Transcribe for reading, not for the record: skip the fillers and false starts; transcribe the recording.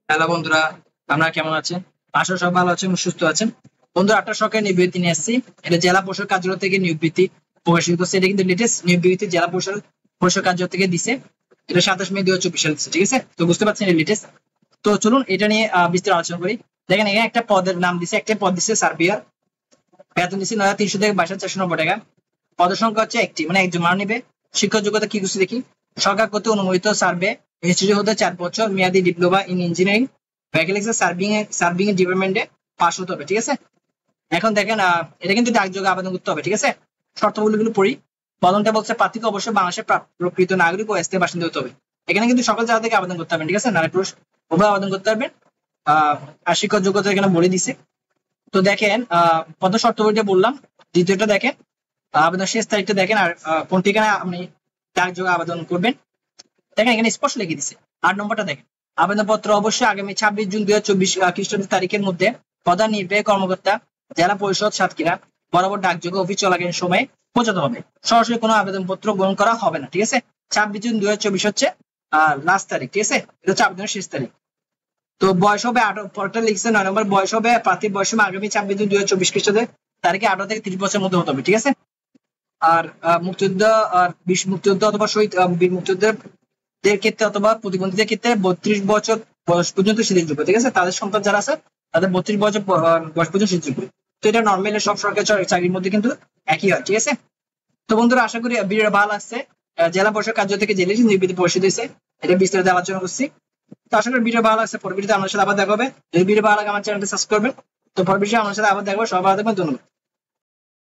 Hello বন্ধুরা, আপনারা কেমন আছেন? আশা করি সব ভালো আছেন এবং সুস্থ আছেন। বন্ধুরা, 8টা সরকারি নিয়োগ বিজ্ঞপ্তি নিয়ে আসছি। এটা জেলা পরিষদ কার্যালয় থেকে নিয়োগ বিজ্ঞপ্তি প্রকাশিত করছে। এটা কিন্তু লেটেস্ট নিয়োগ বিজ্ঞপ্তি জেলা পরিষদ কার্যালয় থেকে দিছে। এটা 27 মে 2024 সালে দিচ্ছে, ঠিক আছে? তো বুঝতে পারছেন এটা লেটেস্ট। তো চলুন এটা নিয়ে বিস্তারিত আলোচনা করি। দেখেন, এখানে একটা পদের নাম দিছে, একটা পদ দিছে সার্বিয়ার। বেতন দিচ্ছে 9,300 থেকে 22,490 টাকা। পদের সংখ্যা হচ্ছে একটি, মানে একজন মানুষ নিবে। শিক্ষা যোগ্যতা কি কিছু দেখি। সরকার কর্তৃক অনুমোদিত সার্ভে ইনস্টিটিউট হতে 4 বছর মেয়াদী diploma in engineering vacancy serving এর ডিপার্টমেন্টে পাস হতে হবে, ঠিক আছে? এখন দেখেন, এটা কিন্তু ডাকযোগে আবেদন করতে হবে, ঠিক আছে? শর্তাবলীগুলো পড়ি। প্রথমটা বলছে প্রার্থীকে অবশ্যই বাংলাদেশের প্রকৃত নাগরিক ও স্থায়ী বাসিন্দা হতে হবে। এখানে কিন্তু সকল জায়গা থেকে আবেদন করতে হবে, ঠিক আছে? নারী পুরুষ উভয় আবেদন করতে পারবেন। আর শিক্ষক যোগ্যতা এখানে বলে দিছে। তো দেখেন, প্রথম শর্তাবলীটা বললাম। দ্বিতীয়টা দেখেন, আবেদন শেষ তারিখটা দেখেন। আর কোন ঠিকানায় আপনি ডাকযোগে আবেদন করবেন দেখেন, এখানে স্পষ্ট লিখে দিছে। 8 নম্বরটা দেখেন, আবেদনপত্র অবশ্যই আগামী 26 জুন 2024 খ্রিস্টাব্দ তারিখের মধ্যে প্রধান নির্বাহী কর্মকর্তা জেলা পরিষদ সাতক্ষীরা বরাবর ডাকযোগে অফিস চলাকালীন সময়ে পৌঁছাতে হবে। সরাসরি কোনো আবেদনপত্র গ্রহণ করা হবে না, ঠিক আছে? 26 জুন 2024 হচ্ছে লাস্ট তারিখ, ঠিক আছে? এটা হচ্ছে আবেদনের শেষ তারিখ। তো বয়স হবে 18, পরটা লিখছে 9 নম্বর, বয়স হবে প্রার্থীর বয়স হবে আগামী 26 জুন 2024 খ্রিস্টাব্দে তারিখে 18 থেকে 30 বছরের মধ্যে হতে হবে, ঠিক আছে? আর মুক্তিযোদ্ধা আর মুক্তিযোদ্ধা অথবা শহীদ বীর মুক্তিযোদ্ধাদের ক্ষেত্রে অথবা প্রতিবন্ধীদের ক্ষেত্রে 32 বছর বয়স পর্যন্ত শিথিলযোগ্য, ঠিক আছে? তাদের সন্তান যারা আছে তাদের 32 বছর বয়স পর্যন্ত শিথিলযোগ্য। তো এটা নর্মালি সব সরকারি চাকরির মধ্যে কিন্তু একই হয়, ঠিক আছে? তো বন্ধুরা, আশা করি ভিডিওটা ভালো লাগছে। জেলা পরিষদ কার্য থেকে যে নির্বাচিত পরিষদ হয়েছে, এটা বিস্তারিত আলোচনা করছি। তো আশা করি ভিডিও ভালো লাগছে। পরবর্তীতে আপনার সাথে আবার দেখা হবে। যদি ভিডিও ভালো লাগে আমার চ্যানেলটা সাবস্ক্রাইব করবেন। তো পরবর্তীতে আপনার সাথে আবার দেখা হবে। সবাই ভালো থাকবেন, ধন্যবাদ।